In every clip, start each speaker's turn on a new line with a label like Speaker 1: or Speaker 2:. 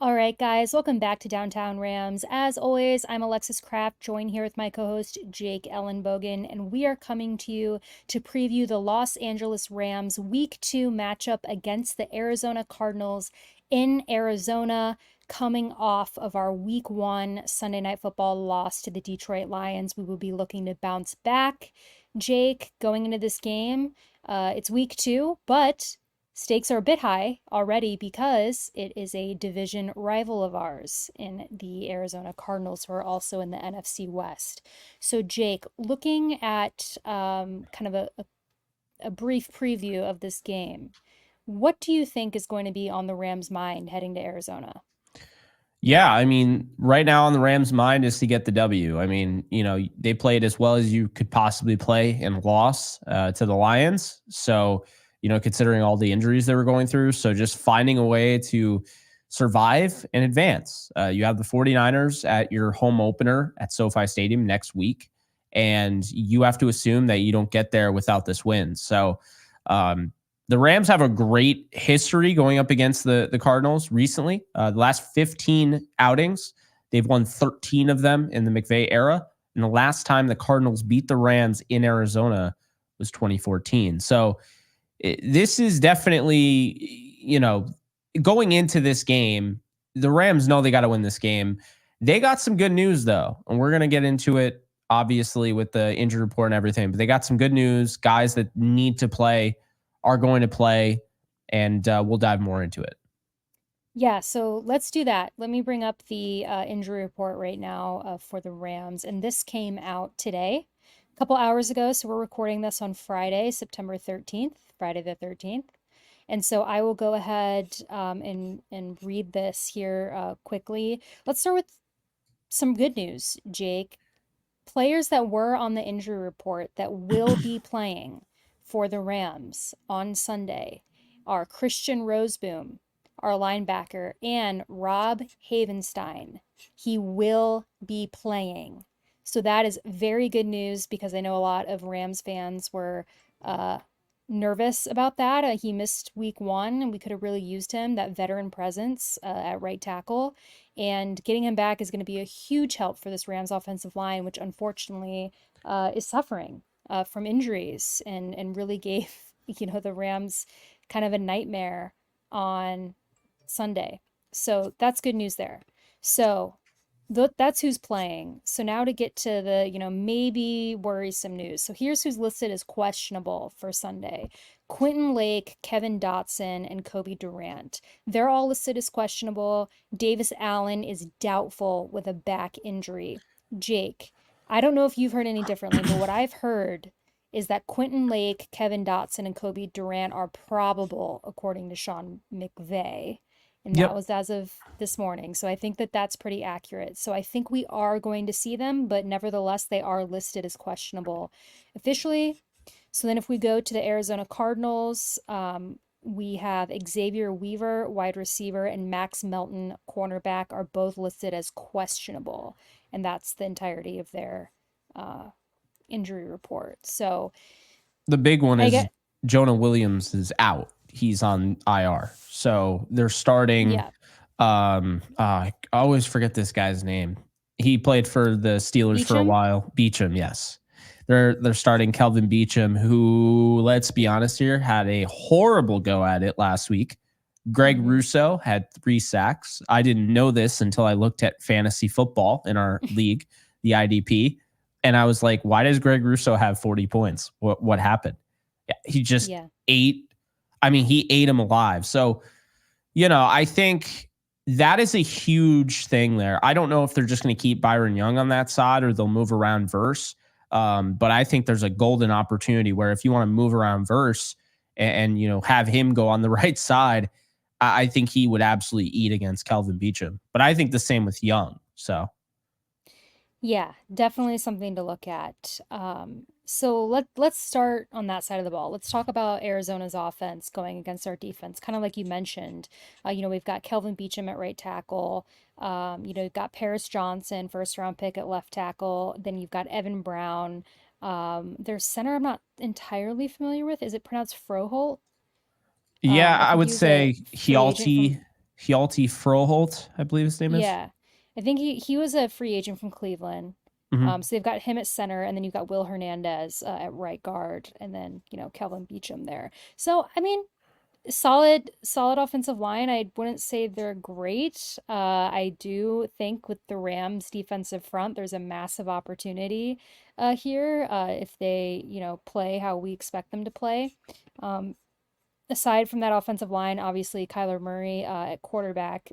Speaker 1: All right, guys, welcome back to Downtown Rams. As always, I'm Alexis Kraft, joined here with my co-host Jake Ellenbogen, and we are coming to you to preview the Los Angeles Rams Week 2 matchup against the Arizona Cardinals in Arizona, coming off of our Week 1 Sunday Night Football loss to the Detroit Lions. We will be looking to bounce back. Jake, going into this game, it's Week 2, but stakes are a bit high already because it is a division rival of ours in the Arizona Cardinals, who are also in the NFC West. So, Jake, looking at kind of a brief preview of this game, what do you think is going to be on the Rams' mind heading to Arizona?
Speaker 2: Yeah, I mean, right now on the Rams' mind is to get the W. I mean, they played as well as you could possibly play and lost to the Lions. So, considering all the injuries they were going through. So, just finding a way to survive and advance. You have the 49ers at your home opener at SoFi Stadium next week. And you have to assume that you don't get there without this win. So, um, the Rams have a great history going up against the Cardinals recently. The last 15 outings, they've won 13 of them in the McVay era. And the last time the Cardinals beat the Rams in Arizona was 2014. So this is definitely, going into this game, the Rams know they got to win this game. They got some good news, though. And we're going to get into it, obviously, with the injury report and everything. But they got some good news. Guys that need to play are going to play, and we'll dive more into it.
Speaker 1: Yeah, so let's do that. Let me bring up the injury report right now for the Rams. And this came out today, a couple hours ago. So we're recording this on Friday, September 13th, Friday the 13th. And so I will go ahead and read this here quickly. Let's start with some good news, Jake. Players that were on the injury report that will be playing for the Rams on Sunday are Christian Roseboom, our linebacker, and Rob Havenstein. He will be playing. So that is very good news because I know a lot of Rams fans were nervous about that. He missed week 1 and we could have really used him, that veteran presence at right tackle. And getting him back is going to be a huge help for this Rams offensive line, which unfortunately is suffering from injuries and really gave, the Rams kind of a nightmare on Sunday. So that's good news there. So that's who's playing. So now to get to the, maybe worrisome news. So here's who's listed as questionable for Sunday. Quentin Lake, Kevin Dotson, and Kobe Durant. They're all listed as questionable. Davis Allen is doubtful with a back injury. Jake, I don't know if you've heard any differently, but what I've heard is that Quentin Lake, Kevin Dotson, and Kobe Durant are probable, according to Sean McVay. And that
Speaker 2: Yep.
Speaker 1: was as of this morning. So I think that that's pretty accurate. So I think we are going to see them, but nevertheless, they are listed as questionable officially. So then if we go to the Arizona Cardinals, we have Xavier Weaver, wide receiver, and Max Melton, cornerback, are both listed as questionable. And that's the entirety of their injury report. So
Speaker 2: The big one
Speaker 1: I
Speaker 2: is
Speaker 1: get,
Speaker 2: Jonah Williams is out. He's on IR. So they're starting.
Speaker 1: yeah,
Speaker 2: I always forget this guy's name. He played for the Steelers for a
Speaker 1: Beecham.
Speaker 2: while. Beecham, yes. They're starting Kelvin Beecham, who, let's be honest here, had a horrible go at it last week. Greg
Speaker 1: Mm-hmm.
Speaker 2: Russo had 3 sacks. I didn't know this until I looked at fantasy football in our league, the IDP, and I was like, why does Greg Russo have 40 points? What happened? Yeah, he just
Speaker 1: Yeah.
Speaker 2: ate. I mean, he ate him alive. So, I think that is a huge thing there. I don't know if they're just going to keep Byron Young on that side or they'll move around Verse. But I think there's a golden opportunity where if you want to move around Verse and have him go on the right side, I think he would absolutely eat against Kelvin Beecham. But I think the same with Young. So
Speaker 1: Yeah, definitely something to look at. So let's start on that side of the ball. Let's talk about Arizona's offense going against our defense. Kind of like you mentioned, we've got Kelvin Beachum at right tackle. You've got Paris Johnson, first round pick at left tackle. Then you've got Evan Brown. Their center I'm not entirely familiar with. Is it pronounced Froholt?
Speaker 2: yeah,
Speaker 1: I
Speaker 2: I
Speaker 1: think
Speaker 2: would
Speaker 1: he was a
Speaker 2: say
Speaker 1: free agent
Speaker 2: Hjalti.
Speaker 1: from.
Speaker 2: Hjalti Froholt, I believe his name is.
Speaker 1: Yeah. I think he was a free agent from Cleveland.
Speaker 2: Hmm.
Speaker 1: So they've got him at center, and then you've got Will Hernandez at right guard, and then, Kelvin Beachum there. So, I mean, solid offensive line. I wouldn't say they're great. I do think with the Rams defensive front, there's a massive opportunity here if they, play how we expect them to play. Um, Aside from that offensive line, obviously Kyler Murray at quarterback.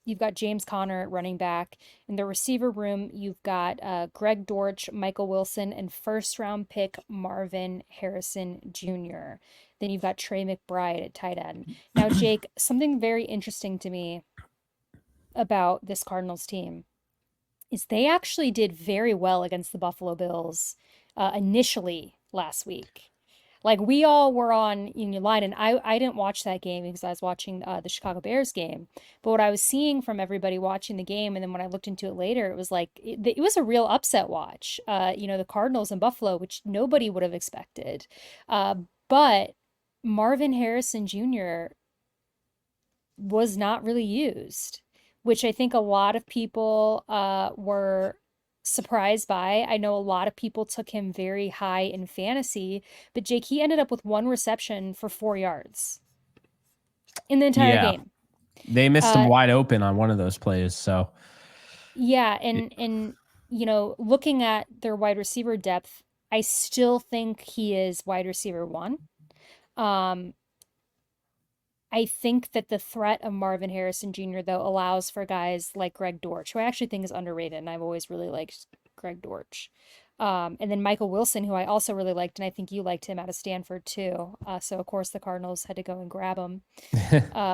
Speaker 1: You've got James Conner at running back. In the receiver room, you've got Greg Dortch, Michael Wilson, and first round pick Marvin Harrison Jr. Then you've got Trey McBride at tight end. Now, Jake, something very interesting to me about this Cardinals team is they actually did very well against the Buffalo Bills initially last week. Like we all were on in your line, and I didn't watch that game because I was watching the Chicago Bears game. But what I was seeing from everybody watching the game, and then when I looked into it later, it was like it was a real upset watch. The Cardinals and Buffalo, which nobody would have expected. But Marvin Harrison Jr. was not really used, which I think a lot of people were surprised by. I know a lot of people took him very high in fantasy, but Jake, he ended up with one reception for 4 yards in the entire
Speaker 2: Yeah,
Speaker 1: game.
Speaker 2: they missed him
Speaker 1: Uh,
Speaker 2: wide open on one of those plays. So
Speaker 1: yeah, and looking at their wide receiver depth, I still think he is wide receiver one. Um, I think that the threat of Marvin Harrison Jr., though, allows for guys like Greg Dortch, who I actually think is underrated, and I've always really liked Greg Dortch. And then Michael Wilson, who I also really liked, and I think you liked him out of Stanford too. So, of course, the Cardinals had to go and grab him,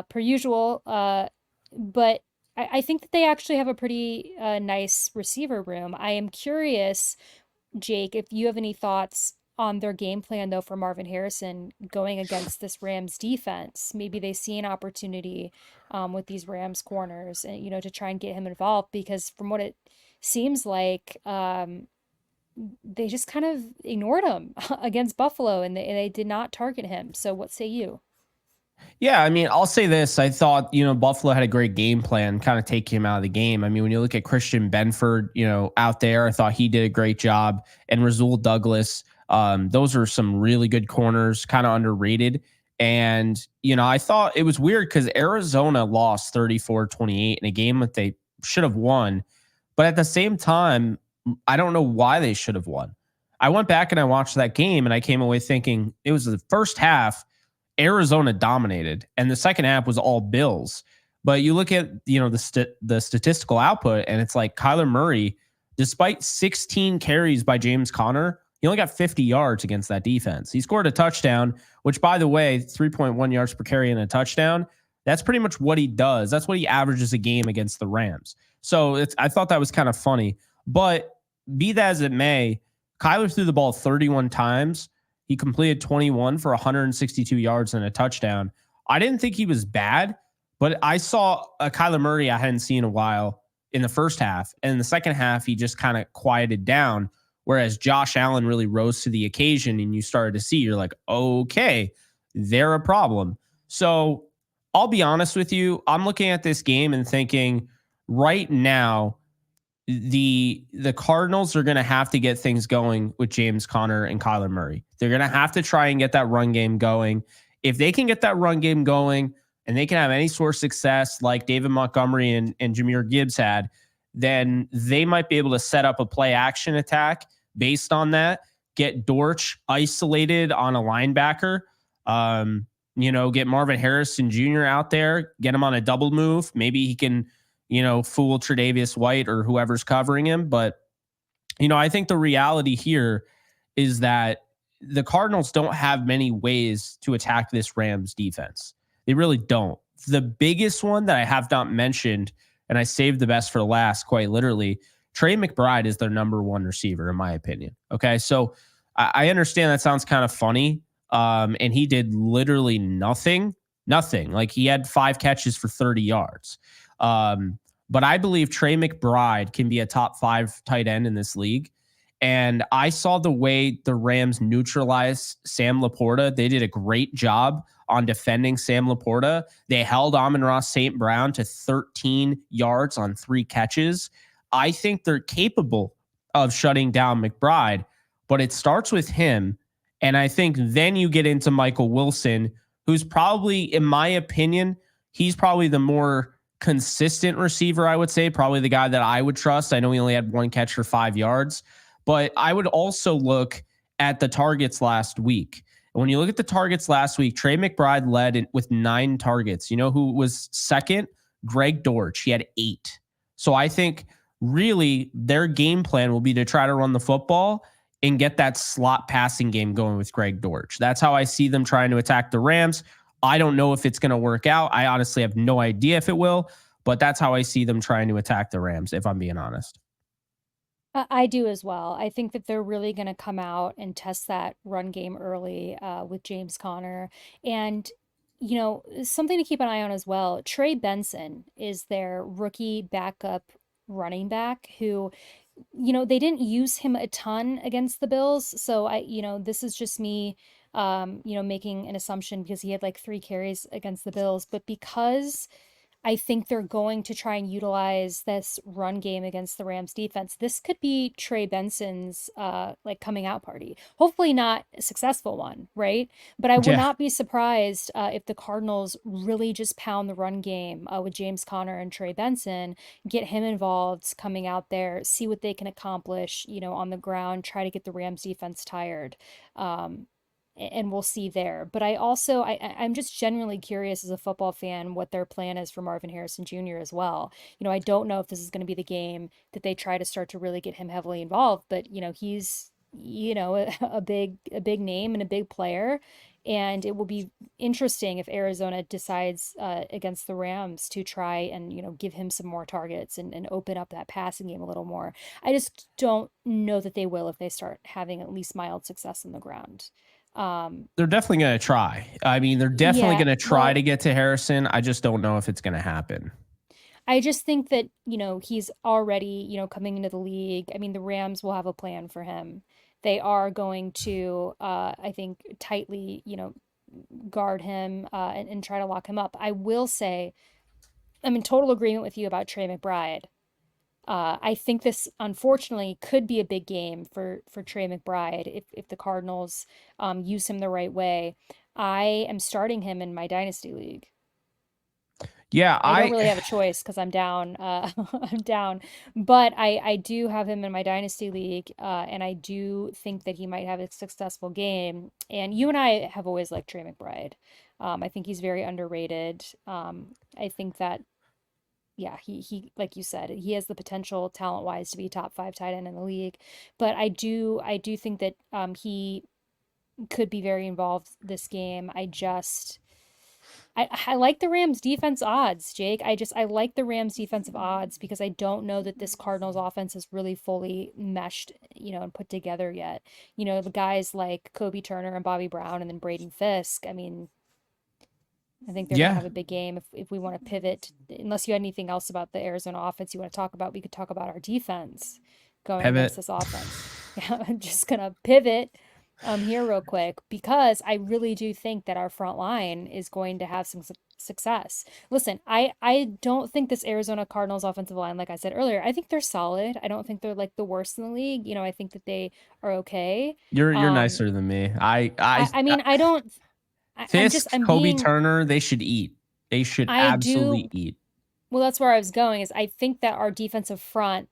Speaker 1: per usual. But I think that they actually have a pretty nice receiver room. I am curious, Jake, if you have any thoughts on their game plan, though, for Marvin Harrison going against this Rams defense. Maybe they see an opportunity with these Rams corners and, to try and get him involved because from what it seems like, they just kind of ignored him against Buffalo and they did not target him. So what say you?
Speaker 2: Yeah, I mean, I'll say this. I thought, Buffalo had a great game plan, kind of take him out of the game. I mean, when you look at Christian Benford, out there, I thought he did a great job. And Rasul Douglas, those are some really good corners, kind of underrated. And, I thought it was weird because Arizona lost 34-28 in a game that they should have won. But at the same time, I don't know why they should have won. I went back and I watched that game and I came away thinking it was the first half Arizona dominated, and the second half was all Bills. But you look at the statistical output, and it's like Kyler Murray, despite 16 carries by James Conner, he only got 50 yards against that defense. He scored a touchdown, which, by the way, 3.1 yards per carry and a touchdown. That's pretty much what he does. That's what he averages a game against the Rams. So I thought that was kind of funny. But be that as it may, Kyler threw the ball 31 times. He completed 21 for 162 yards and a touchdown. I didn't think he was bad, but I saw a Kyler Murray I hadn't seen in a while in the first half. And in the second half, he just kind of quieted down, whereas Josh Allen really rose to the occasion and you started to see, you're like, okay, they're a problem. So I'll be honest with you. I'm looking at this game and thinking right now, the Cardinals are going to have to get things going with James Conner and Kyler Murray. They're going to have to try and get that run game going. If they can get that run game going and they can have any sort of success like David Montgomery and Jahmyr Gibbs had, then they might be able to set up a play action attack based on that, get Dortch isolated on a linebacker, get Marvin Harrison Jr. out there, get him on a double move. Maybe he can fool Tre'Davious White or whoever's covering him. But, I think the reality here is that the Cardinals don't have many ways to attack this Rams defense. They really don't. The biggest one that I have not mentioned, and I saved the best for last, quite literally, Trey McBride is their number one receiver, in my opinion. Okay. So I understand that sounds kind of funny. And he did literally nothing. Like he had 5 catches for 30 yards. But I believe Trey McBride can be a top 5 tight end in this league. And I saw the way the Rams neutralized Sam Laporta. They did a great job on defending Sam Laporta. They held Amon-Ra St. Brown to 13 yards on 3 catches. I think they're capable of shutting down McBride, but it starts with him. And I think then you get into Michael Wilson, who's probably, in my opinion, he's probably the more consistent receiver, I would say, probably the guy that I would trust. I know he only had 1 catch for 5 yards, but I would also look at the targets last week. And when you look at the targets last week, Trey McBride led with 9 targets. You know who was second? Greg Dortch. He had 8. So I think really their game plan will be to try to run the football and get that slot passing game going with Greg Dortch. That's how I see them trying to attack the Rams. I don't know if it's going to work out. I honestly have no idea if it will, but that's how I see them trying to attack the Rams, if I'm being honest.
Speaker 1: I do as well. I think that they're really going to come out and test that run game early with James Conner. And, something to keep an eye on as well. Trey Benson is their rookie backup running back who, they didn't use him a ton against the Bills. So this is just me, making an assumption because he had like 3 carries against the Bills. But because I think they're going to try and utilize this run game against the Rams defense. This could be Trey Benson's like coming out party. Hopefully not a successful one, right? But I would
Speaker 2: Yeah.
Speaker 1: not be surprised if the Cardinals really just pound the run game with James Conner and Trey Benson, get him involved, coming out there, see what they can accomplish, on the ground, try to get the Rams defense tired. Um, and we'll see there. But I also I'm just genuinely curious as a football fan what their plan is for Marvin Harrison Jr. as well. I don't know if this is going to be the game that they try to start to really get him heavily involved, but he's a big name and a big player. And it will be interesting if Arizona decides against the Rams to try and give him some more targets and open up that passing game a little more. I just don't know that they will if they start having at least mild success on the ground.
Speaker 2: They're definitely going to try. I mean, they're definitely
Speaker 1: Yeah,
Speaker 2: going to try
Speaker 1: well,
Speaker 2: to get to Harrison. I just don't know if it's going to happen.
Speaker 1: I just think that, he's already, coming into the league. I mean, the Rams will have a plan for him. They are going to, I think, tightly, guard him and try to lock him up. I will say, I'm in total agreement with you about Trey McBride. I think this unfortunately could be a big game for Trey McBride if the Cardinals use him the right way. I am starting him in my dynasty league.
Speaker 2: Yeah,
Speaker 1: I don't really have a choice because I'm down. I'm down, but I do have him in my dynasty league, and I do think that he might have a successful game. And you and I have always liked Trey McBride. I think he's very underrated. I think that yeah, he like you said, he has the potential talent wise to be top 5 tight end in the league. But I do think that he could be very involved this game. I like the Rams defense odds, Jake. I like the Rams defensive odds because I don't know that this Cardinals offense is really fully meshed, and put together yet. The guys like Kobe Turner and Bobby Brown and then Braden Fisk. I mean, I think they're going to
Speaker 2: yeah,
Speaker 1: have a big game if we want to pivot. Unless you had anything else about the Arizona offense you want to talk about, we could talk about our defense going against
Speaker 2: pivot.
Speaker 1: this offense. Yeah, I'm just going to pivot here real quick because I really do think that our front line is going to have some success. Listen, I don't think this Arizona Cardinals offensive line, like I said earlier, I think they're solid. I don't think they're like the worst in the league. I think that they are okay.
Speaker 2: You're
Speaker 1: Um,
Speaker 2: nicer than me. I
Speaker 1: I mean, I don't.
Speaker 2: Fisk,
Speaker 1: I'm
Speaker 2: Kobe
Speaker 1: being.
Speaker 2: Turner, they should eat. They should
Speaker 1: I
Speaker 2: absolutely
Speaker 1: do.
Speaker 2: eat.
Speaker 1: Well, that's where I was going. Is I think that our defensive front,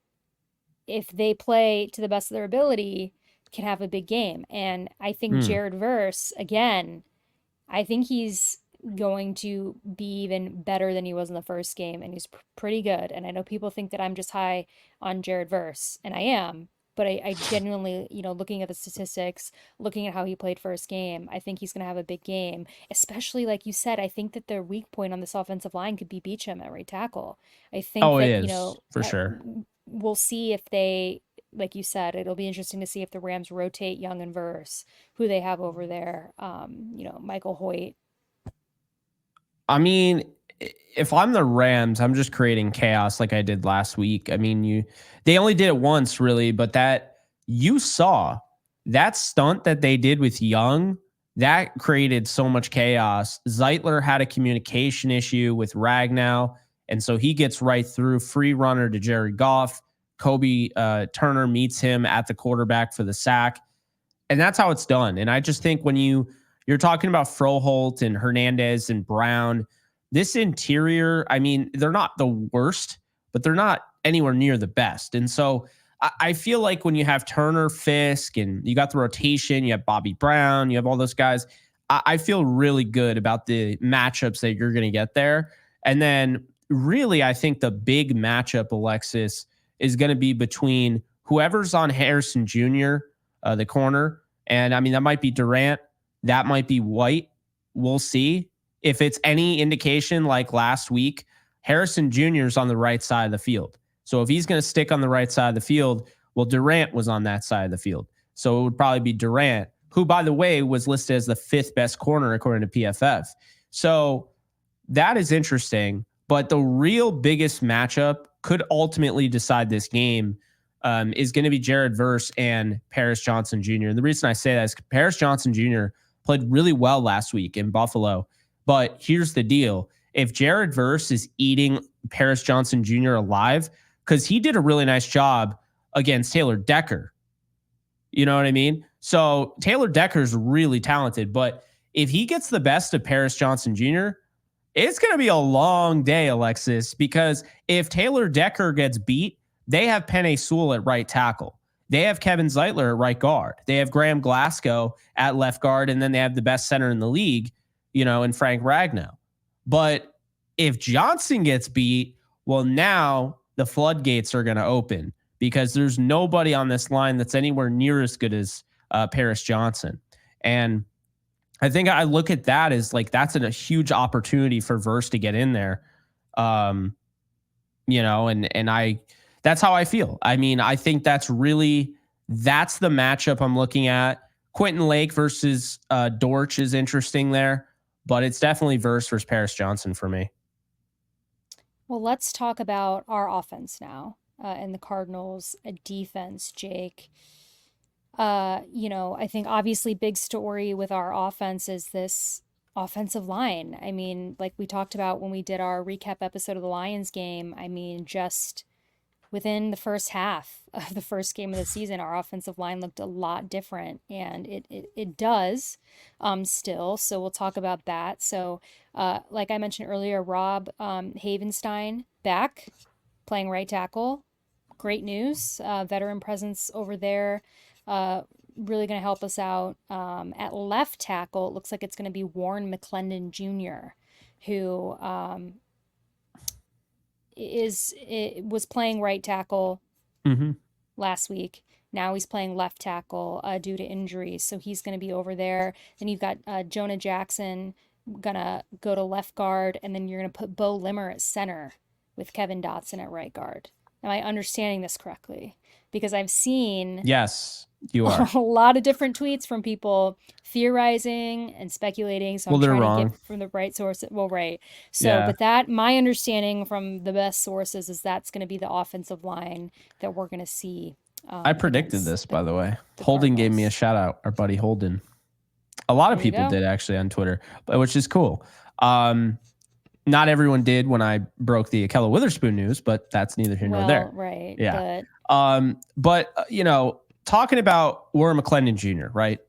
Speaker 1: if they play to the best of their ability, can have a big game. And I think
Speaker 2: Mm.
Speaker 1: Jared Verse again. I think he's going to be even better than he was in the first game, and he's pretty good. And I know people think that I'm just high on Jared Verse, and I am, but I genuinely, looking at the statistics, looking at how he played first game, I think he's going to have a big game. Especially like you said, I think that their weak point on this offensive line could be Beachum at right tackle. I think
Speaker 2: Oh, it
Speaker 1: that,
Speaker 2: is for sure.
Speaker 1: we'll see if they. Like you said, it'll be interesting to see if the Rams rotate Young and Verse, who they have over there. Michael Hoyt.
Speaker 2: I mean, if I'm the Rams, I'm just creating chaos like I did last week. I mean, they only did it once really, but you saw that stunt that they did with Young, that created so much chaos. Zeitler had a communication issue with Ragnow, and so he gets right through, free runner to Jared Goff. Kobe Turner meets him at the quarterback for the sack, and that's how it's done. And I just think when you're talking about Froholt and Hernandez and Brown, this interior, I mean, they're not the worst, but they're not anywhere near the best. And so I feel like when you have Turner, Fisk, and you got the rotation, you have Bobby Brown, you have all those guys, I feel really good about the matchups that you're going to get there. And then really, I think the big matchup, Alexis, is going to be between whoever's on Harrison Jr., the corner. And I mean, that might be Durant. That might be White. We'll see. If it's any indication like last week, Harrison Jr. is on the right side of the field. So if he's going to stick on the right side of the field, well, Durant was on that side of the field. So it would probably be Durant, who, by the way, was listed as the 5th best corner according to PFF. So that is interesting. But the real biggest matchup could ultimately decide this game is going to be Jared Verse and Paris Johnson Jr. And the reason I say that is Paris Johnson Jr. played really well last week in Buffalo. But here's the deal. If Jared Verse is eating Paris Johnson Jr. alive, because he did a really nice job against Taylor Decker. You know what I mean? So Taylor Decker's really talented, but if he gets the best of Paris Johnson Jr., it's going to be a long day, Alexis, because if Taylor Decker gets beat, they have Penei Sewell at right tackle. They have Kevin Zeitler at right guard. They have Graham Glasgow at left guard, and then they have the best center in the league, in Frank Ragnow. But if Johnson gets beat, well, now the floodgates are going to open because there's nobody on this line that's anywhere near as good as Paris Johnson. And I think I look at that as like that's a huge opportunity for Verse to get in there. And that's how I feel. I mean, I think that's the matchup I'm looking at. Quentin Lake versus Dortch is interesting there, but it's definitely Verse versus Paris Johnson for me.
Speaker 1: Well, let's talk about our offense now and the Cardinals' defense, Jake. I think obviously big story with our offense is this offensive line. I mean, like we talked about when we did our recap episode of the Lions game, I mean, just within the first half of the first game of the season, our offensive line looked a lot different, and it does still. So we'll talk about that. So like I mentioned earlier, Rob Havenstein back playing right tackle. Great news. Veteran presence over there. Really going to help us out. At left tackle, it looks like it's going to be Warren McClendon Jr., who was playing right tackle last week. Now he's playing left tackle due to injuries, so he's going to be over there. Then you've got Jonah Jackson gonna go to left guard, and then you're going to put Bo Limmer at center with Kevin Dotson at right guard. Am I understanding this correctly? Because I've seen
Speaker 2: yes, you are
Speaker 1: a lot of different tweets from people theorizing and speculating. So I'm trying to get from the right source. Well, right. So, yeah. But my understanding from the best sources is that's going to be the offensive line that we're going to see.
Speaker 2: I predicted this, by the way. Holden gave me a shout out. Our buddy Holden. A lot of people did actually on Twitter, which is cool. Not everyone did when I broke the Ahkello Witherspoon news, but that's neither here nor there.
Speaker 1: Right.
Speaker 2: Yeah. But talking about Warren McClendon Jr., right?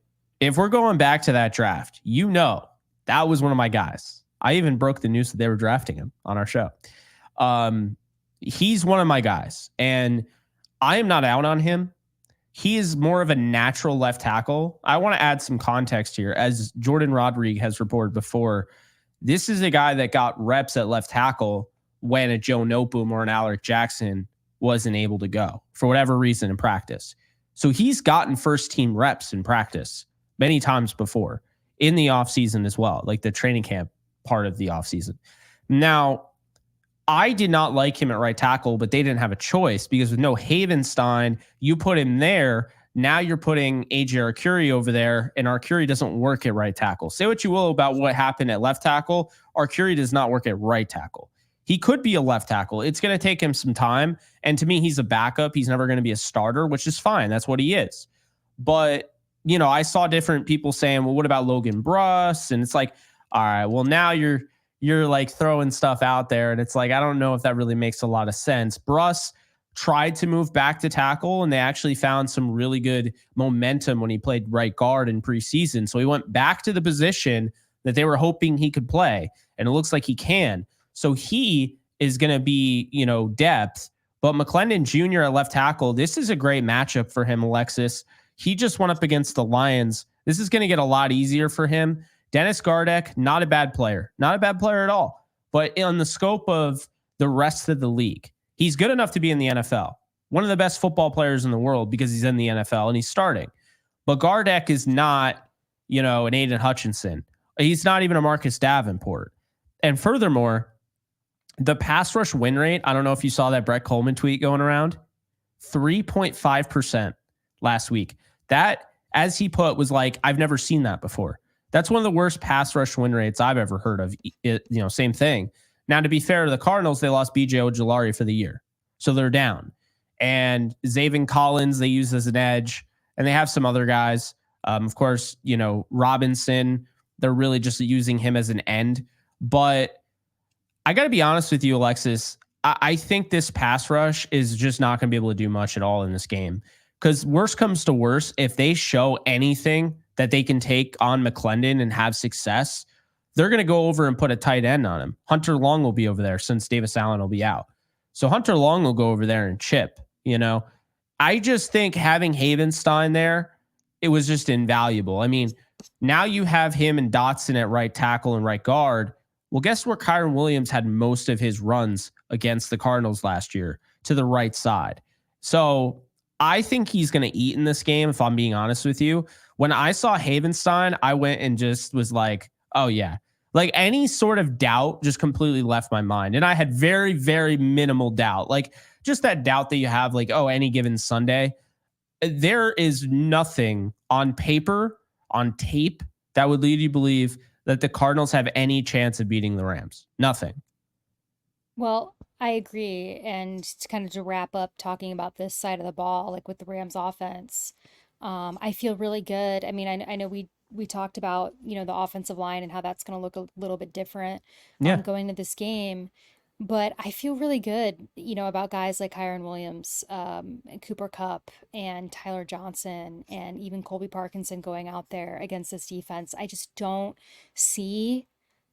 Speaker 2: If we're going back to that draft, that was one of my guys. I even broke the news that they were drafting him on our show. He's one of my guys, and I am not out on him. He is more of a natural left tackle. I want to add some context here. As Jordan Rodriguez has reported before, this is a guy that got reps at left tackle when a Joe Noteboom or an Alec Jackson wasn't able to go for whatever reason in practice. So he's gotten first team reps in practice many times before in the offseason as well, like the training camp part of the offseason. Now, I did not like him at right tackle, but they didn't have a choice because with no Havenstein, you put him there. Now you're putting AJ Arcuri over there, and Arcuri doesn't work at right tackle. Say what you will about what happened at left tackle. Arcuri does not work at right tackle. He could be a left tackle. It's going to take him some time. And to me, he's a backup. He's never going to be a starter, which is fine. That's what he is. But, I saw different people saying, well, what about Logan Bruss? And it's like, all right, well, now you're like throwing stuff out there. And it's like, I don't know if that really makes a lot of sense. Bruss tried to move back to tackle, and they actually found some really good momentum when he played right guard in preseason. So he went back to the position that they were hoping he could play, and it looks like he can. So he is going to be, depth. But McClendon Jr. at left tackle, this is a great matchup for him, Alexis. He just went up against the Lions. This is going to get a lot easier for him. Dennis Gardeck, not a bad player. Not a bad player at all. But in the scope of the rest of the league, he's good enough to be in the NFL. One of the best football players in the world because he's in the NFL and he's starting. But Gardeck is not, an Aiden Hutchinson. He's not even a Marcus Davenport. And furthermore, the pass rush win rate, I don't know if you saw that Brett Coleman tweet going around, 3.5% last week. That, as he put, was like, I've never seen that before. That's one of the worst pass rush win rates I've ever heard of. Same thing. Now, to be fair to the Cardinals, they lost B.J. Ojulari for the year. So they're down. And Zaven Collins, they use as an edge. And they have some other guys. Of course, Robinson, they're really just using him as an end. But I got to be honest with you, Alexis. I think this pass rush is just not going to be able to do much at all in this game. Because worst comes to worst, if they show anything that they can take on McClendon and have success, they're going to go over and put a tight end on him. Hunter Long will be over there since Davis Allen will be out. So Hunter Long will go over there and chip, I just think having Havenstein there, it was just invaluable. I mean, now you have him and Dotson at right tackle and right guard. Well, guess where Kyron Williams had most of his runs against the Cardinals last year? To the right side. So I think he's going to eat in this game, if I'm being honest with you. When I saw Havenstein, I went and just was like, oh, yeah. Like any sort of doubt just completely left my mind. And I had very, very minimal doubt. Like just that doubt that you have, like, oh, any given Sunday. There is nothing on paper, on tape, that would lead you to believe that the Cardinals have any chance of beating the Rams. Nothing.
Speaker 1: Well, I agree. And to wrap up talking about this side of the ball, like with the Rams offense, I feel really good. I mean, I know we talked about, the offensive line and how that's going to look a little bit different
Speaker 2: Yeah.
Speaker 1: going into this game. But I feel really good, about guys like Kyron Williams, and Cooper Kupp, and Tyler Johnson, and even Colby Parkinson going out there against this defense. I just don't see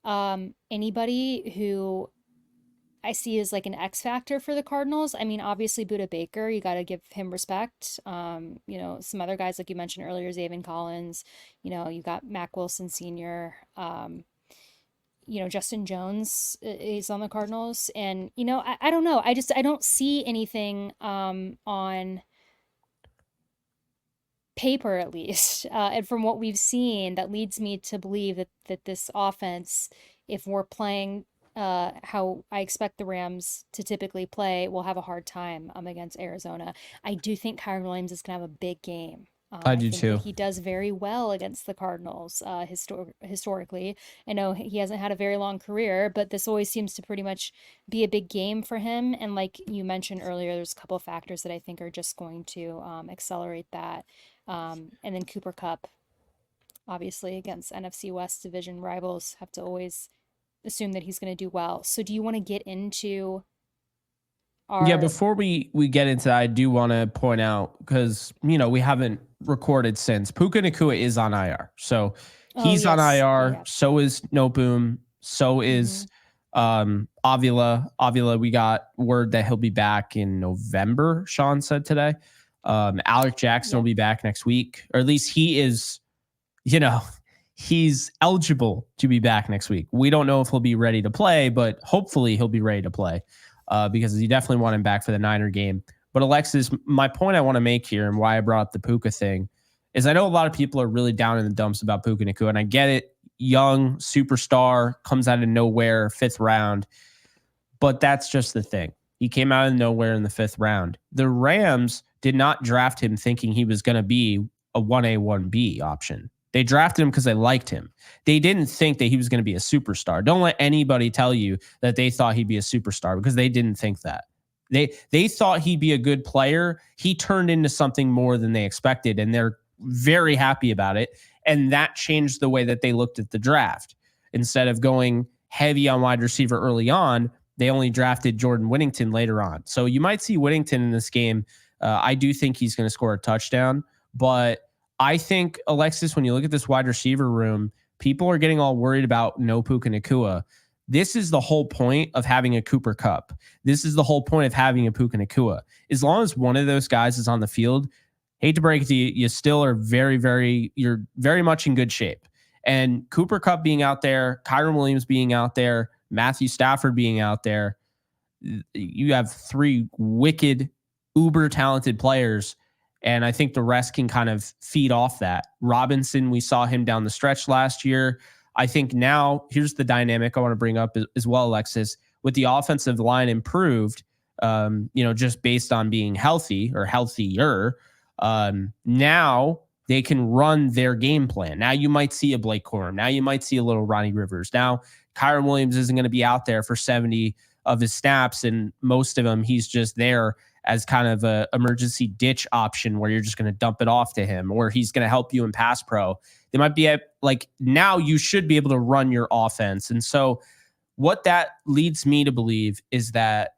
Speaker 1: anybody who I see as like an X factor for the Cardinals. I mean, obviously Buda Baker, you got to give him respect. Some other guys like you mentioned earlier, Zaven Collins. You got Mac Wilson Sr. Justin Jones is on the Cardinals, and I don't know. I don't see anything on paper at least, and from what we've seen, that leads me to believe that this offense, if we're playing how I expect the Rams to typically play, will have a hard time against Arizona. I do think Kyron Williams is going to have a big game.
Speaker 2: I
Speaker 1: I
Speaker 2: do
Speaker 1: think that
Speaker 2: too.
Speaker 1: he does very well against the Cardinals historically. I know he hasn't had a very long career, but this always seems to pretty much be a big game for him. And like you mentioned earlier, there's a couple of factors that I think are just going to accelerate that. And then Cooper Kupp, obviously against NFC West division rivals, have to always assume that he's going to do well. So do you want to get into
Speaker 2: Yeah,
Speaker 1: our
Speaker 2: before we get into that, I do want to point out because we haven't recorded since Puka Nakua is on IR, so
Speaker 1: Oh,
Speaker 2: he's on
Speaker 1: yes. Yeah,
Speaker 2: IR.
Speaker 1: yeah.
Speaker 2: So is No Boom. So
Speaker 1: Hmm.
Speaker 2: is Avila. Avila, we got word that he'll be back in November. Sean said today. Alec Jackson will
Speaker 1: Yep.
Speaker 2: be back next week, or at least he is. You know, he's eligible to be back next week. We don't know if he'll be ready to play, but hopefully he'll be ready to play because you definitely want him back for the Niner game. But Alexis, my point I want to make here and why I brought up the Puka thing is I know a lot of people are really down in the dumps about Puka Nakua, and I get it. Young superstar comes out of nowhere, fifth round, but that's just the thing. He came out of nowhere in the fifth round. The Rams did not draft him thinking he was going to be a 1A, 1B option. They drafted him because they liked him. They didn't think that he was going to be a superstar. Don't let anybody tell you that they thought he'd be a superstar, because they didn't think that. They thought he'd be a good player. He turned into something more than they expected, and they're very happy about it. And that changed the way that they looked at the draft. Instead of going heavy on wide receiver early on, they only drafted Jordan Whittington later on. So you might see Whittington in this game. I do think he's going to score a touchdown, but I think, Alexis, when you look at this wide receiver room, people are getting all worried about no Puka Nacua. This is the whole point of having a Cooper Kupp. This is the whole point of having a Puka Nacua. As long as one of those guys is on the field, hate to break it to you, you still are you're very much in good shape. And Cooper Kupp being out there, Kyren Williams being out there, Matthew Stafford being out there, you have three wicked, uber talented players. And I think the rest can kind of feed off that. Robinson, we saw him down the stretch last year. I think now here's the dynamic I want to bring up as well, Alexis. With the offensive line improved, just based on being healthy or healthier, now they can run their game plan. Now you might see a Blake Corum. Now you might see a little Ronnie Rivers. Now Kyren Williams isn't going to be out there for 70 of his snaps, and most of them he's just there as kind of a emergency ditch option where you're just going to dump it off to him, or he's going to help you in pass pro. They might be now you should be able to run your offense. And so what that leads me to believe is that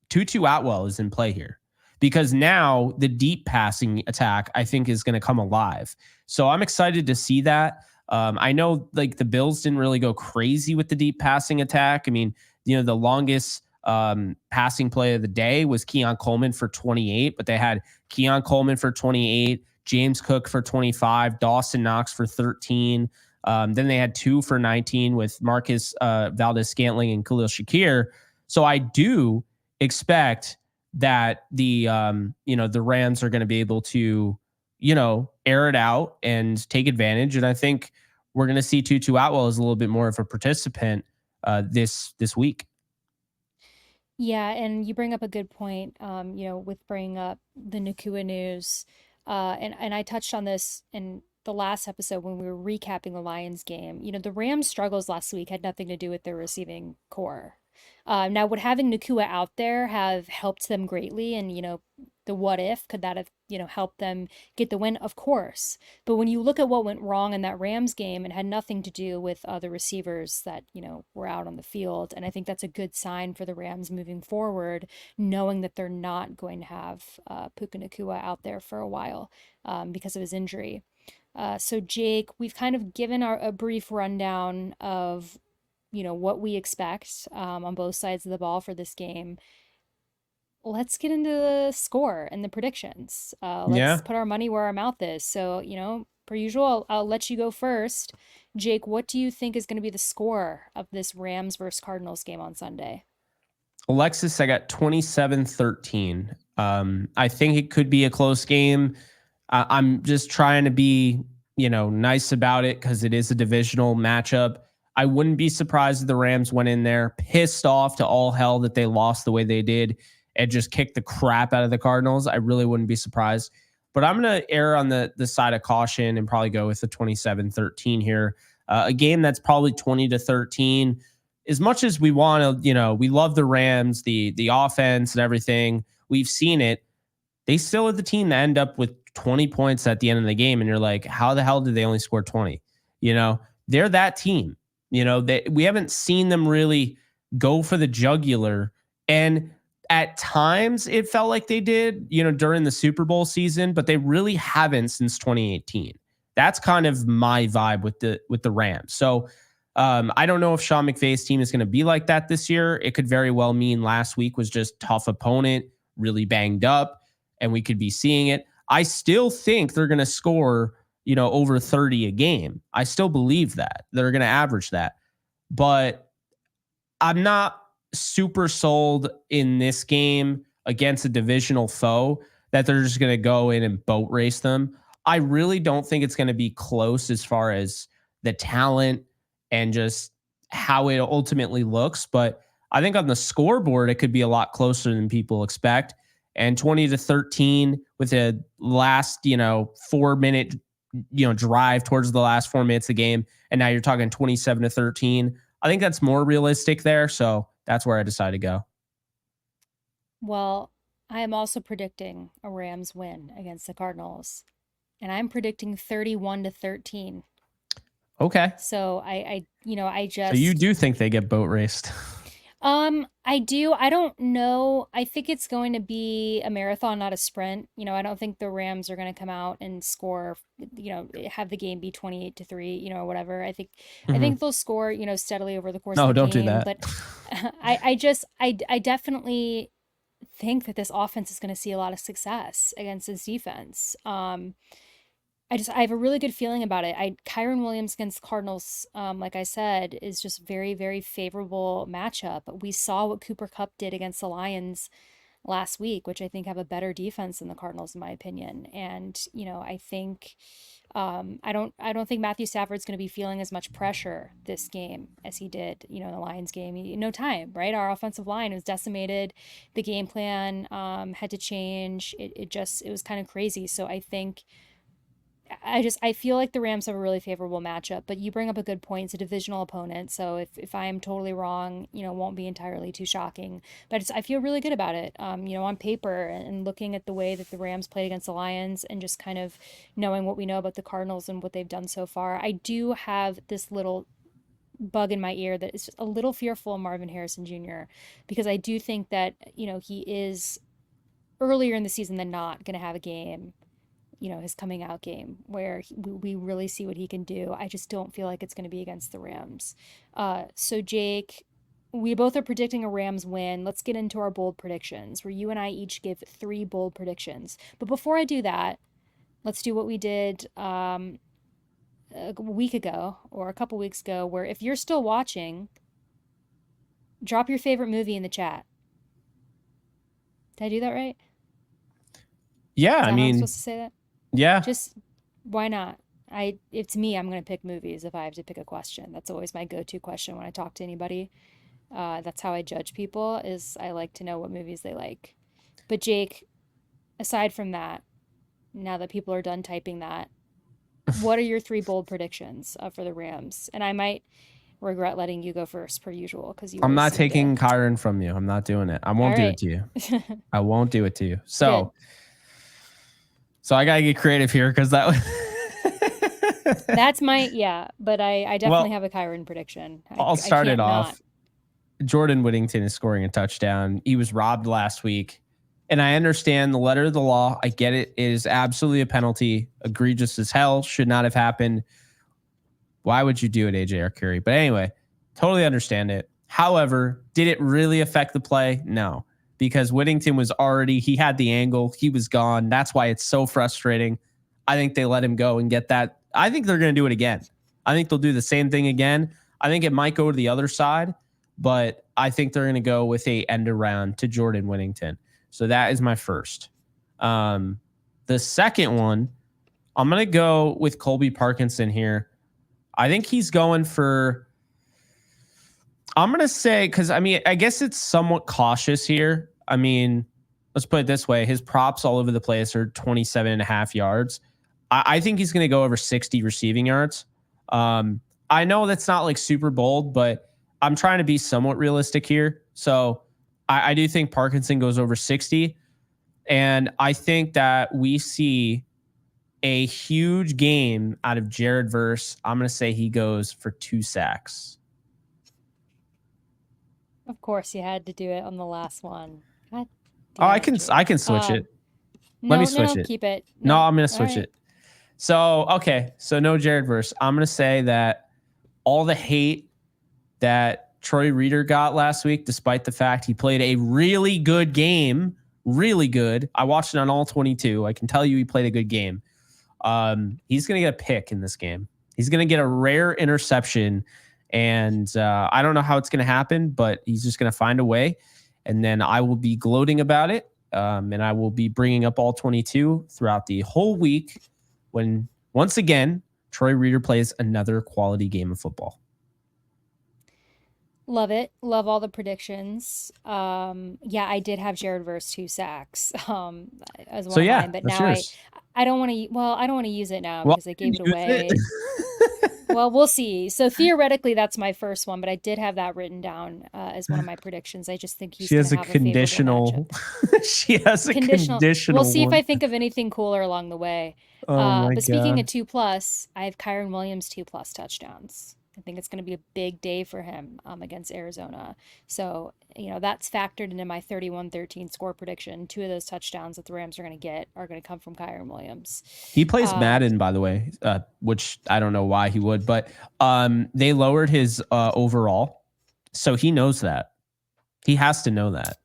Speaker 2: Tutu Atwell is in play here, because now the deep passing attack, I think, is going to come alive. So I'm excited to see that. I know the Bills didn't really go crazy with the deep passing attack. I mean, the longest passing play of the day was Keon Coleman for 28, but they had Keon Coleman for 28, James Cook for 25, Dawson Knox for 13. Then they had 2 for 19 with Marcus Valdez-Scantling and Khalil Shakir. So I do expect that the Rams are going to be able to, air it out and take advantage. And I think we're going to see Tutu Atwell as a little bit more of a participant this week.
Speaker 1: Yeah, and you bring up a good point, with bringing up the Nacua news. And I touched on this in the last episode when we were recapping the Lions game. The Rams' struggles last week had nothing to do with their receiving core. Now, would having Nacua out there have helped them greatly? And, the what if, could that have, helped them get the win? Of course. But when you look at what went wrong in that Rams game, it had nothing to do with the receivers that, were out on the field. And I think that's a good sign for the Rams moving forward, knowing that they're not going to have Puka Nacua out there for a while because of his injury. So, Jake, we've kind of given a brief rundown of what we expect on both sides of the ball for this game. Let's get into the score and the predictions. Let's put our money where our mouth is. So, per usual, I'll let you go first. Jake, what do you think is going to be the score of this Rams versus Cardinals game on Sunday?
Speaker 2: Alexis, I got 27-13. I think it could be a close game. I'm just trying to be, nice about it because it is a divisional matchup. I wouldn't be surprised if the Rams went in there pissed off to all hell that they lost the way they did and just kicked the crap out of the Cardinals. I really wouldn't be surprised. But I'm going to err on the side of caution and probably go with the 27-13 here. A game that's probably 20-13. As much as we want to, we love the Rams, the offense and everything. We've seen it. They still are the team that end up with 20 points at the end of the game. And you're like, how the hell did they only score 20? They're that team. We haven't seen them really go for the jugular. And at times it felt like they did, during the Super Bowl season, but they really haven't since 2018. That's kind of my vibe with the Rams. So I don't know if Sean McVay's team is going to be like that this year. It could very well mean last week was just tough opponent, really banged up, and we could be seeing it. I still think they're going to score, over 30 a game. I still believe that they're going to average that, but I'm not super sold in this game against a divisional foe that they're just going to go in and boat race them. I really don't think it's going to be close as far as the talent and just how it ultimately looks. But I think on the scoreboard, it could be a lot closer than people expect. And 20-13 with a last, 4-minute drive towards the last 4 minutes of the game, and now you're talking 27-13. I think that's more realistic there, so that's where I decided to go.
Speaker 1: Well, I am also predicting a Rams win against the Cardinals, and I'm predicting 31-13.
Speaker 2: Okay.
Speaker 1: So I
Speaker 2: So you
Speaker 1: just
Speaker 2: do think they get boat raced?
Speaker 1: I do. I don't know. I think it's going to be a marathon, not a sprint. I don't think the Rams are going to come out and score, have the game be 28-3, or whatever. I
Speaker 2: Mhm.
Speaker 1: think they'll score, steadily over the course of
Speaker 2: No,
Speaker 1: the
Speaker 2: don't do
Speaker 1: game,
Speaker 2: that.
Speaker 1: but I definitely think that this offense is going to see a lot of success against this defense. I have a really good feeling about it. Kyron Williams against Cardinals, like I said, is just very, very favorable matchup. We saw what Cooper Kupp did against the Lions last week, which I think have a better defense than the Cardinals, in my opinion. And I think I don't think Matthew Stafford's going to be feeling as much pressure this game as he did, in the Lions game. No time, right? Our offensive line was decimated. The game plan had to change. It was kind of crazy. So I feel like the Rams have a really favorable matchup, but you bring up a good point. It's a divisional opponent, so if I am totally wrong, it won't be entirely too shocking. But I feel really good about it. On paper and looking at the way that the Rams played against the Lions and just kind of knowing what we know about the Cardinals and what they've done so far, I do have this little bug in my ear that is just a little fearful of Marvin Harrison Jr. because I do think that, he is earlier in the season than not going to have a game, his coming out game where we really see what he can do. I just don't feel like it's going to be against the Rams. So, Jake, we both are predicting a Rams win. Let's get into our bold predictions, where you and I each give 3 bold predictions. But before I do that, let's do what we did a week ago or a couple weeks ago, where if you're still watching, drop your favorite movie in the chat. Did I do that right?
Speaker 2: Yeah,
Speaker 1: Is
Speaker 2: I
Speaker 1: that how I'm
Speaker 2: mean,
Speaker 1: supposed to say that?
Speaker 2: yeah.
Speaker 1: Just why not? It's me. I'm gonna pick movies if I have to pick a question. That's always my go-to question when I talk to anybody. That's how I judge people. Is I like to know what movies they like. But Jake, aside from that, now that people are done typing that, what are your 3 bold predictions for the Rams? And I might regret letting you go first, per usual, because you
Speaker 2: I'm
Speaker 1: always
Speaker 2: not
Speaker 1: seem to.
Speaker 2: taking Kyron from you. I'm not doing it. I
Speaker 1: All
Speaker 2: won't do it
Speaker 1: right,
Speaker 2: to you. I won't do it to you.
Speaker 1: good.
Speaker 2: So I gotta get creative here because that was
Speaker 1: That's yeah, but I definitely
Speaker 2: well,
Speaker 1: have a Kyron prediction.
Speaker 2: I'll
Speaker 1: I
Speaker 2: start it
Speaker 1: can't not.
Speaker 2: off. Jordan Whittington is scoring a touchdown. He was robbed last week. And I understand the letter of the law. I get it. It is absolutely a penalty. Egregious as hell. Should not have happened. Why would you do it, AJ Arcuri? But anyway, totally understand it. However, did it really affect the play? No, because Whittington he had the angle. He was gone. That's why it's so frustrating. I think they let him go and get that. I think they're going to do it again. I think they'll do the same thing again. I think it might go to the other side, but I think they're going to go with a end around to Jordan Whittington. So that is my first. The second one, I'm going to go with Colby Parkinson here. I think he's going for, I'm going to say, because I mean, I guess it's somewhat cautious here. I mean, let's put it this way. His props all over the place are 27.5 yards. I think he's going to go over 60 receiving yards. I know that's not like super bold, but I'm trying to be somewhat realistic here. So I do think Parkinson goes over 60. And I think that we see a huge game out of Jared Verse. I'm going to say he goes for 2 sacks.
Speaker 1: Of course, you had to do it on the last one. God
Speaker 2: Oh,
Speaker 1: damn it,
Speaker 2: I
Speaker 1: Jake.
Speaker 2: can switch it. Let me
Speaker 1: No, no,
Speaker 2: switch
Speaker 1: no,
Speaker 2: it.
Speaker 1: keep it.
Speaker 2: No,
Speaker 1: No,
Speaker 2: I'm going to
Speaker 1: all
Speaker 2: switch
Speaker 1: right.
Speaker 2: it. So, okay. So no Jared Verse. I'm going to say that all the hate that Troy Reeder got last week, despite the fact he played a really good game, really good. I watched it on all 22. I can tell you he played a good game. He's going to get a pick in this game. He's going to get a rare interception. And I don't know how it's going to happen, but he's just going to find a way. And then I will be gloating about it. And I will be bringing up all 22 throughout the whole week when, once again, Troy Reeder plays another quality game of football.
Speaker 1: Love it. Love all the predictions. Yeah, I did have Jared Verse 2 sacks as one
Speaker 2: So,
Speaker 1: of
Speaker 2: yeah,
Speaker 1: mine, but
Speaker 2: that's
Speaker 1: now
Speaker 2: yours.
Speaker 1: I don't want to. Well, I don't want to use it now
Speaker 2: Well,
Speaker 1: because I
Speaker 2: you
Speaker 1: gave it
Speaker 2: can use
Speaker 1: away.
Speaker 2: it.
Speaker 1: Well, we'll see. So theoretically, that's my first one, but I did have that written down as one of my predictions. I just think he's
Speaker 2: She
Speaker 1: going
Speaker 2: has
Speaker 1: to
Speaker 2: a
Speaker 1: have a favorable matchup.
Speaker 2: conditional. She has a
Speaker 1: Conditional. We'll
Speaker 2: conditional
Speaker 1: see if I
Speaker 2: one.
Speaker 1: think of anything cooler along the way.
Speaker 2: Oh my
Speaker 1: But speaking of
Speaker 2: god.
Speaker 1: 2+, I have Kyron Williams 2+ touchdowns. I think it's going to be a big day for him against Arizona. So, that's factored into my 31-13 score prediction. Two of those touchdowns that the Rams are going to get are going to come from Kyron Williams.
Speaker 2: He plays
Speaker 1: Um,
Speaker 2: Madden, by the way, which I don't know why he would, but they lowered his overall, so he knows that. He has to know that.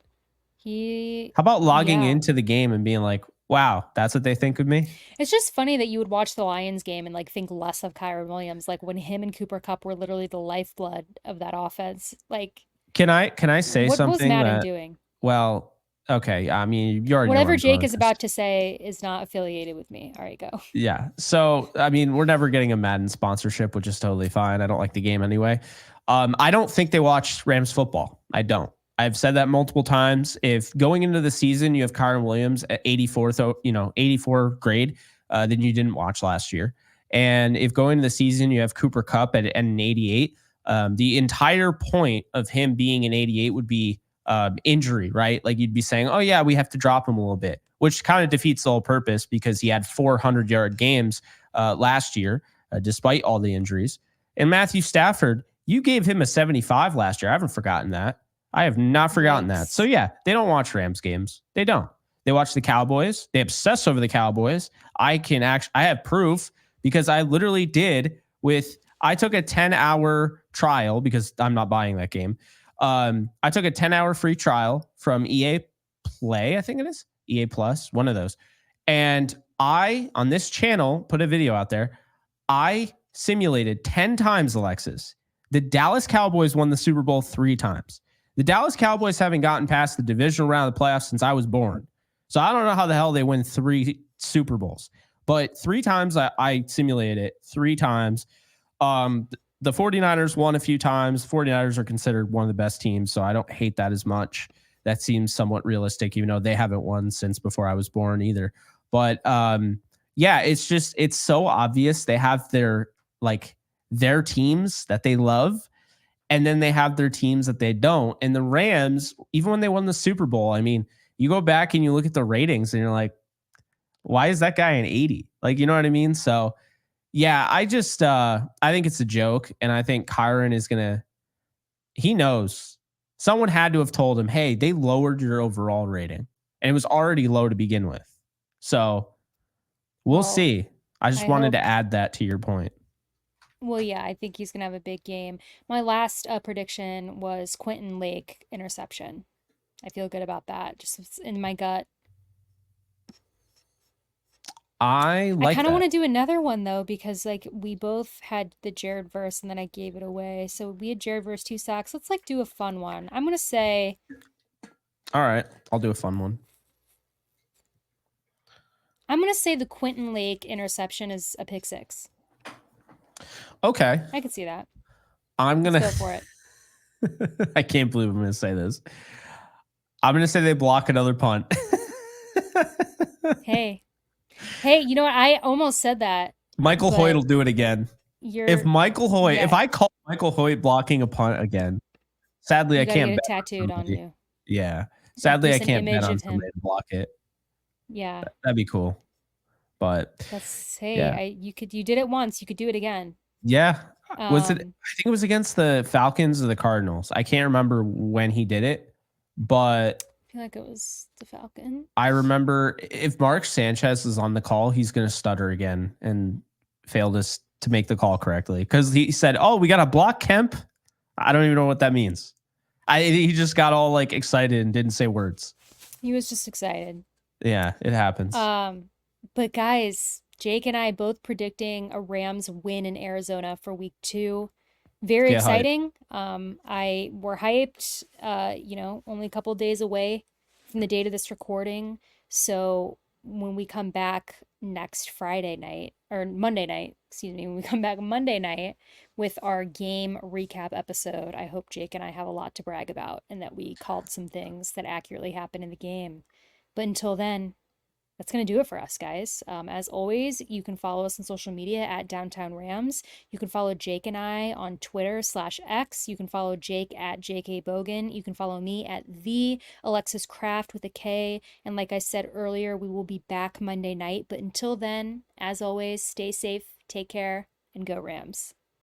Speaker 1: he,
Speaker 2: How about logging
Speaker 1: yeah.
Speaker 2: into the game and being like, "Wow, that's what they think of me"?
Speaker 1: It's just funny that you would watch the Lions game and like think less of Kyron Williams, like when him and Cooper Kupp were literally the lifeblood of that offense. Like,
Speaker 2: Can I say
Speaker 1: what was
Speaker 2: something
Speaker 1: Madden
Speaker 2: that?
Speaker 1: doing?
Speaker 2: Well, okay. I mean, you already know where
Speaker 1: Whatever
Speaker 2: I'm going
Speaker 1: Jake
Speaker 2: with
Speaker 1: is
Speaker 2: this.
Speaker 1: about to say is not affiliated with me. All right, go.
Speaker 2: Yeah. So, I mean, we're never getting a Madden sponsorship, which is totally fine. I don't like the game anyway. I don't think they watch Rams football. I don't. I've said that multiple times. If going into the season you have Kyron Williams at 84th, 84 grade, then you didn't watch last year. And if going into the season you have Cooper Kupp at an 88, the entire point of him being an 88 would be injury, right? Like you'd be saying, oh yeah, we have to drop him a little bit, which kind of defeats the whole purpose because he had 400-yard games last year, despite all the injuries. And Matthew Stafford, you gave him a 75 last year. I haven't forgotten that. I have not forgotten that. So
Speaker 1: Yikes.
Speaker 2: yeah, they don't watch Rams games. They don't. They watch the Cowboys. They obsess over the Cowboys. I have proof because I literally did I took a 10-hour trial because I'm not buying that game. I took a 10-hour free trial from EA Play, I think it is. EA Plus, one of those. And I, on this channel, put a video out there. I simulated 10 times, Alexis. The Dallas Cowboys won the Super Bowl 3 times. The Dallas Cowboys haven't gotten past the divisional round of the playoffs since I was born. So I don't know how the hell they win 3 Super Bowls. But 3 times I simulated it, 3 times. The 49ers won a few times. 49ers are considered one of the best teams, so I don't hate that as much. That seems somewhat realistic, even though they haven't won since before I was born either. But yeah, it's so obvious. They have their teams that they love, and then they have their teams that they don't. And the Rams, even when they won the Super Bowl, I mean, you go back and you look at the ratings and you're like, why is that guy an 80? Like, you know what I mean? So yeah, I think it's a joke, and I think Kyron is gonna he knows. Someone had to have told him, hey, they lowered your overall rating. And it was already low to begin with. So we'll
Speaker 1: Well,
Speaker 2: see. I just
Speaker 1: I
Speaker 2: wanted to
Speaker 1: hope.
Speaker 2: add that to your point.
Speaker 1: Well, yeah, I think he's going to have a big game. My last prediction was Quentin Lake interception. I feel good about that. Just in my gut.
Speaker 2: I
Speaker 1: I
Speaker 2: like
Speaker 1: kind of want
Speaker 2: that.
Speaker 1: to do another one though because like we both had the Jared verse and then I gave it away. So we had Jared verse 2 sacks. Let's like do a fun one. I'm gonna say
Speaker 2: All right. I'll do a fun one.
Speaker 1: the Quentin Lake interception is a pick six.
Speaker 2: Okay.
Speaker 1: I could see that.
Speaker 2: I'm
Speaker 1: Let's
Speaker 2: gonna
Speaker 1: go for it.
Speaker 2: I can't believe I'm gonna say this. I'm gonna say they block another punt.
Speaker 1: Hey, hey, you know what? I almost said that,
Speaker 2: Michael Hoyt will
Speaker 1: but
Speaker 2: do it again.
Speaker 1: you're
Speaker 2: If
Speaker 1: yeah,
Speaker 2: I call Michael Hoyt blocking a punt again, sadly I
Speaker 1: you got to get
Speaker 2: can't
Speaker 1: it
Speaker 2: bet on
Speaker 1: tattooed on
Speaker 2: somebody.
Speaker 1: you.
Speaker 2: Yeah.
Speaker 1: Like
Speaker 2: Sadly, I
Speaker 1: just an
Speaker 2: can't bet
Speaker 1: image
Speaker 2: on
Speaker 1: of
Speaker 2: somebody
Speaker 1: him.
Speaker 2: to block it.
Speaker 1: Yeah.
Speaker 2: That'd be cool. But
Speaker 1: That's hey,
Speaker 2: yeah.
Speaker 1: you did it once, you could do it again.
Speaker 2: Yeah. Was it
Speaker 1: Um,
Speaker 2: I think it was against the Falcons or the Cardinals. I can't remember when he did it, but
Speaker 1: I feel like it was the Falcon.
Speaker 2: I remember if Mark Sanchez is on the call, he's gonna stutter again and fail to make the call correctly. Because he said, oh, we gotta block Kemp. I don't even know what that means. He just got all like excited and didn't say words.
Speaker 1: He was just excited.
Speaker 2: Yeah, it happens.
Speaker 1: But guys, Jake and I both predicting a Rams win in Arizona for week 2. Very
Speaker 2: Get hype.
Speaker 1: exciting. We're hyped, only a couple days away from the date of this recording. So when we come back next Friday night or Monday night, excuse me, when we come back Monday night with our game recap episode, I hope Jake and I have a lot to brag about and that we called some things that accurately happened in the game. But until then, that's going to do it for us, guys. As always, you can follow us on social media at Downtown Rams. You can follow Jake and I on Twitter/X. You can follow Jake at JKBogan. You can follow me at the Alexis Craft with a K. And like I said earlier, we will be back Monday night. But until then, as always, stay safe, take care, and go Rams.